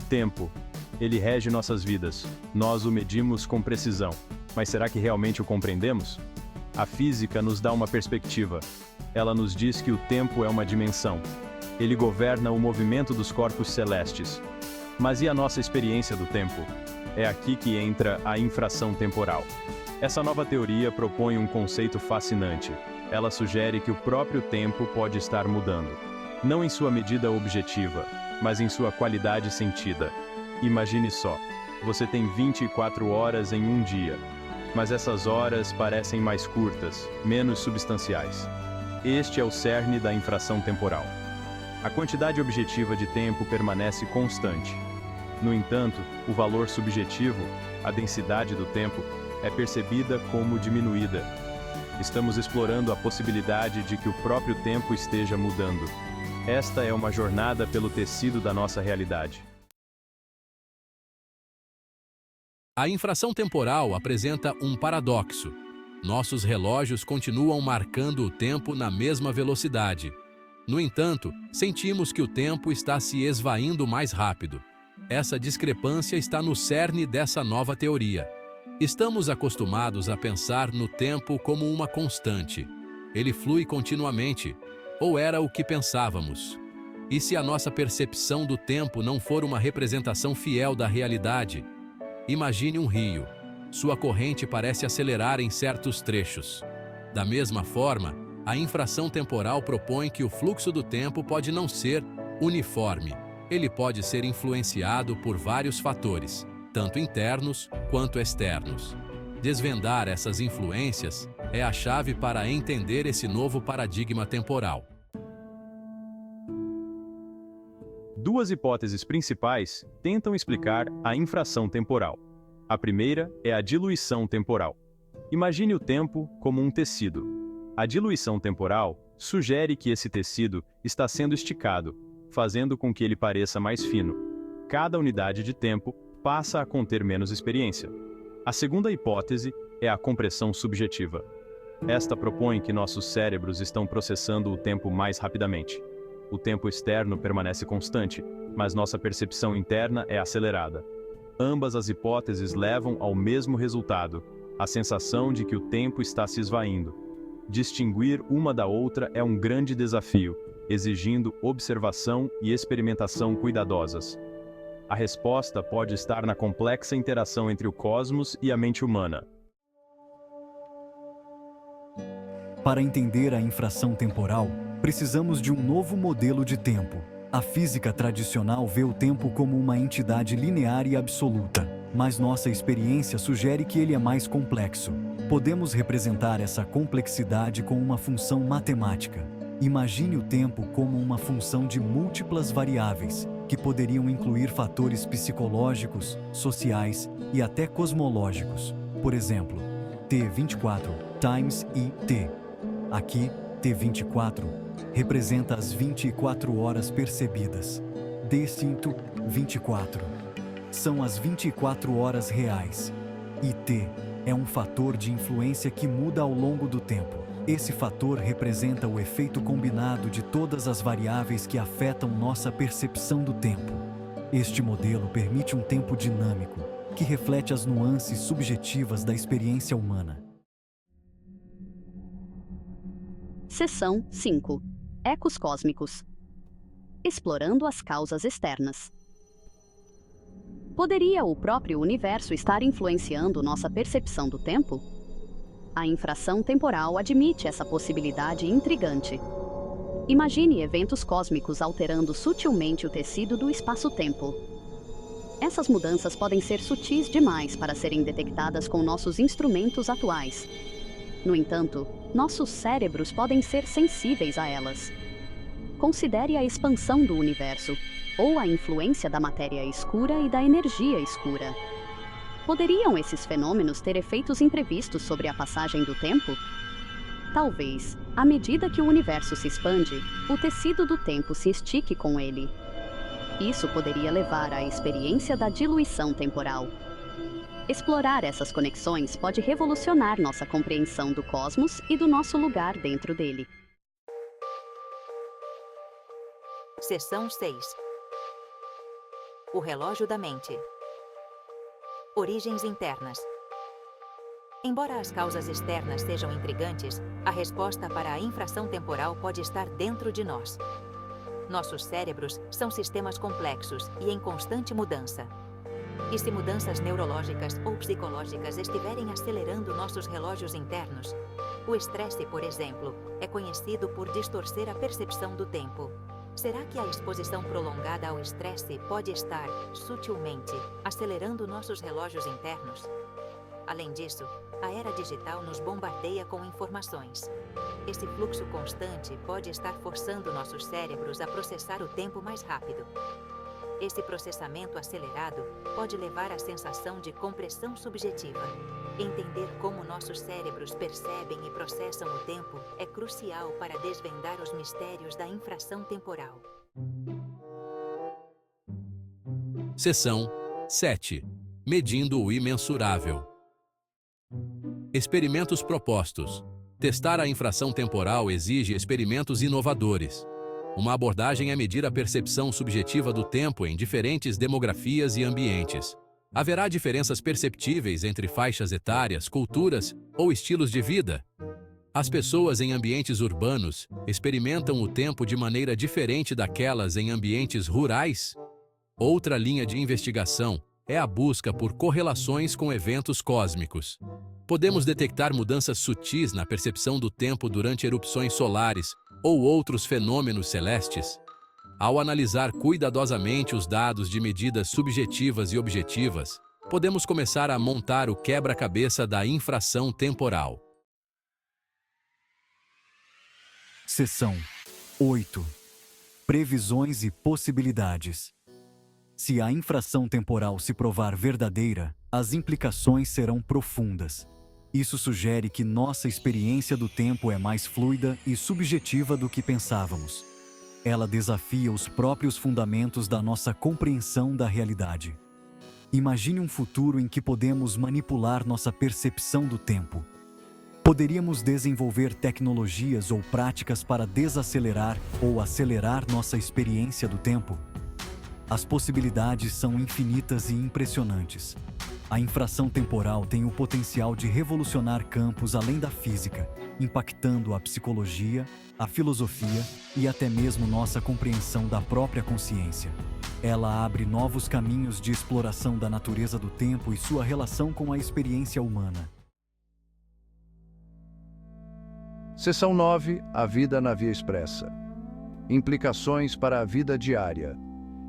tempo. Ele rege nossas vidas. Nós o medimos com precisão. Mas será que realmente o compreendemos? A física nos dá uma perspectiva. Ela nos diz que o tempo é uma dimensão. Ele governa o movimento dos corpos celestes. Mas e a nossa experiência do tempo? É aqui que entra a infração temporal. Essa nova teoria propõe um conceito fascinante. Ela sugere que o próprio tempo pode estar mudando. Não em sua medida objetiva, mas em sua qualidade sentida. Imagine só, você tem 24 horas em um dia. Mas essas horas parecem mais curtas, menos substanciais. Este é o cerne da infração temporal. A quantidade objetiva de tempo permanece constante. No entanto, o valor subjetivo, a densidade do tempo, é percebida como diminuída. Estamos explorando a possibilidade de que o próprio tempo esteja mudando. Esta é uma jornada pelo tecido da nossa realidade. A infração temporal apresenta um paradoxo. Nossos relógios continuam marcando o tempo na mesma velocidade. No entanto, sentimos que o tempo está se esvaindo mais rápido. Essa discrepância está no cerne dessa nova teoria. Estamos acostumados a pensar no tempo como uma constante. Ele flui continuamente, ou era o que pensávamos. E se a nossa percepção do tempo não for uma representação fiel da realidade? Imagine um rio. Sua corrente parece acelerar em certos trechos. Da mesma forma, a infração temporal propõe que o fluxo do tempo pode não ser uniforme. Ele pode ser influenciado por vários fatores, tanto internos quanto externos. Desvendar essas influências é a chave para entender esse novo paradigma temporal. Duas hipóteses principais tentam explicar a infração temporal. A primeira é a diluição temporal. Imagine o tempo como um tecido. A diluição temporal sugere que esse tecido está sendo esticado, fazendo com que ele pareça mais fino. Cada unidade de tempo passa a conter menos experiência. A segunda hipótese é a compressão subjetiva. Esta propõe que nossos cérebros estão processando o tempo mais rapidamente. O tempo externo permanece constante, mas nossa percepção interna é acelerada. Ambas as hipóteses levam ao mesmo resultado, a sensação de que o tempo está se esvaindo. Distinguir uma da outra é um grande desafio, exigindo observação e experimentação cuidadosas. A resposta pode estar na complexa interação entre o cosmos e a mente humana. Para entender a infração temporal, precisamos de um novo modelo de tempo. A física tradicional vê o tempo como uma entidade linear e absoluta, mas nossa experiência sugere que ele é mais complexo. Podemos representar essa complexidade com uma função matemática. Imagine o tempo como uma função de múltiplas variáveis, que poderiam incluir fatores psicológicos, sociais e até cosmológicos. Por exemplo, T24 times IT. Aqui, T24 representa as 24 horas percebidas. D-cinto 24 são as 24 horas reais. E T é um fator de influência que muda ao longo do tempo. Esse fator representa o efeito combinado de todas as variáveis que afetam nossa percepção do tempo. Este modelo permite um tempo dinâmico, que reflete as nuances subjetivas da experiência humana. Seção 5. Ecos cósmicos. Explorando as causas externas. Poderia o próprio universo estar influenciando nossa percepção do tempo? A infração temporal admite essa possibilidade intrigante. Imagine eventos cósmicos alterando sutilmente o tecido do espaço-tempo. Essas mudanças podem ser sutis demais para serem detectadas com nossos instrumentos atuais. No entanto, nossos cérebros podem ser sensíveis a elas. Considere a expansão do universo, ou a influência da matéria escura e da energia escura. Poderiam esses fenômenos ter efeitos imprevistos sobre a passagem do tempo? Talvez, à medida que o universo se expande, o tecido do tempo se estique com ele. Isso poderia levar à experiência da diluição temporal. Explorar essas conexões pode revolucionar nossa compreensão do cosmos e do nosso lugar dentro dele. Seção 6. O relógio da mente. Origens internas. Embora as causas externas sejam intrigantes, a resposta para a infração temporal pode estar dentro de nós. Nossos cérebros são sistemas complexos e em constante mudança. E se mudanças neurológicas ou psicológicas estiverem acelerando nossos relógios internos, o estresse, por exemplo, é conhecido por distorcer a percepção do tempo. Será que a exposição prolongada ao estresse pode estar, sutilmente, acelerando nossos relógios internos? Além disso, a era digital nos bombardeia com informações. Esse fluxo constante pode estar forçando nossos cérebros a processar o tempo mais rápido. Esse processamento acelerado pode levar à sensação de compressão subjetiva. Entender como nossos cérebros percebem e processam o tempo é crucial para desvendar os mistérios da infração temporal. Seção 7. Medindo o imensurável. Experimentos propostos. Testar a infração temporal exige experimentos inovadores. Uma abordagem é medir a percepção subjetiva do tempo em diferentes demografias e ambientes. Haverá diferenças perceptíveis entre faixas etárias, culturas ou estilos de vida. As pessoas em ambientes urbanos experimentam o tempo de maneira diferente daquelas em ambientes rurais. Outra linha de investigação é a busca por correlações com eventos cósmicos. Podemos detectar mudanças sutis na percepção do tempo durante erupções solares ou outros fenômenos celestes. Ao analisar cuidadosamente os dados de medidas subjetivas e objetivas, podemos começar a montar o quebra-cabeça da infração temporal. Seção 8. Previsões e possibilidades. Se a infração temporal se provar verdadeira, as implicações serão profundas. Isso sugere que nossa experiência do tempo é mais fluida e subjetiva do que pensávamos. Ela desafia os próprios fundamentos da nossa compreensão da realidade. Imagine um futuro em que podemos manipular nossa percepção do tempo. Poderíamos desenvolver tecnologias ou práticas para desacelerar ou acelerar nossa experiência do tempo. As possibilidades são infinitas e impressionantes. A infração temporal tem o potencial de revolucionar campos além da física, impactando a psicologia, a filosofia e até mesmo nossa compreensão da própria consciência. Ela abre novos caminhos de exploração da natureza do tempo e sua relação com a experiência humana. Seção 9. A vida na via expressa. Implicações para a vida diária.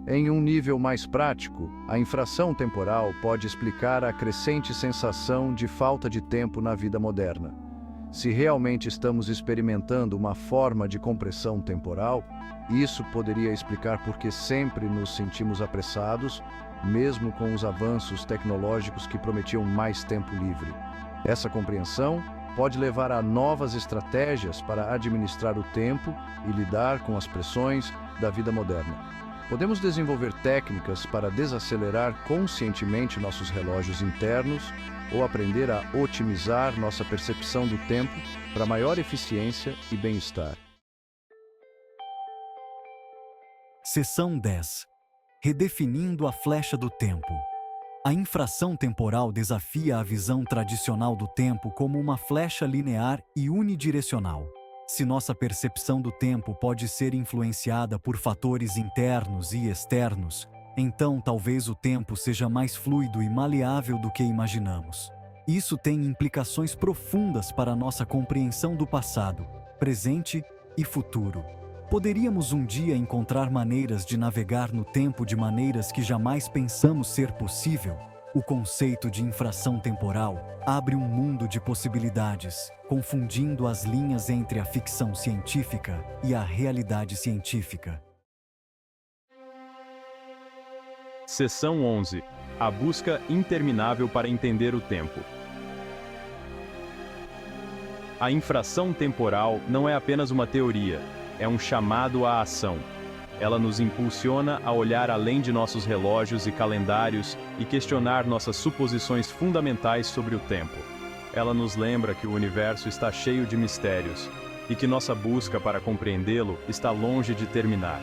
Em um nível mais prático, a infração temporal pode explicar a crescente sensação de falta de tempo na vida moderna. Se realmente estamos experimentando uma forma de compressão temporal, isso poderia explicar por que sempre nos sentimos apressados, mesmo com os avanços tecnológicos que prometiam mais tempo livre. Essa compreensão pode levar a novas estratégias para administrar o tempo e lidar com as pressões da vida moderna. Podemos desenvolver técnicas para desacelerar conscientemente nossos relógios internos ou aprender a otimizar nossa percepção do tempo para maior eficiência e bem-estar. Seção 10. Redefinindo a flecha do tempo. A infração temporal desafia a visão tradicional do tempo como uma flecha linear e unidirecional. Se nossa percepção do tempo pode ser influenciada por fatores internos e externos, então talvez o tempo seja mais fluido e maleável do que imaginamos. Isso tem implicações profundas para nossa compreensão do passado, presente e futuro. Poderíamos um dia encontrar maneiras de navegar no tempo de maneiras que jamais pensamos ser possível. O conceito de infração temporal abre um mundo de possibilidades, confundindo as linhas entre a ficção científica e a realidade científica. Seção 11. A busca interminável para entender o tempo. A infração temporal não é apenas uma teoria, é um chamado à ação. Ela nos impulsiona a olhar além de nossos relógios e calendários e questionar nossas suposições fundamentais sobre o tempo. Ela nos lembra que o universo está cheio de mistérios e que nossa busca para compreendê-lo está longe de terminar.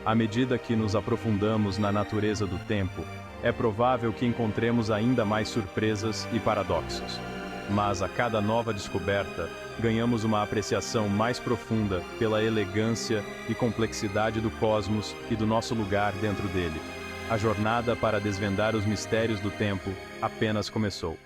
À medida que nos aprofundamos na natureza do tempo, é provável que encontremos ainda mais surpresas e paradoxos. Mas a cada nova descoberta, ganhamos uma apreciação mais profunda pela elegância e complexidade do cosmos e do nosso lugar dentro dele. A jornada para desvendar os mistérios do tempo apenas começou.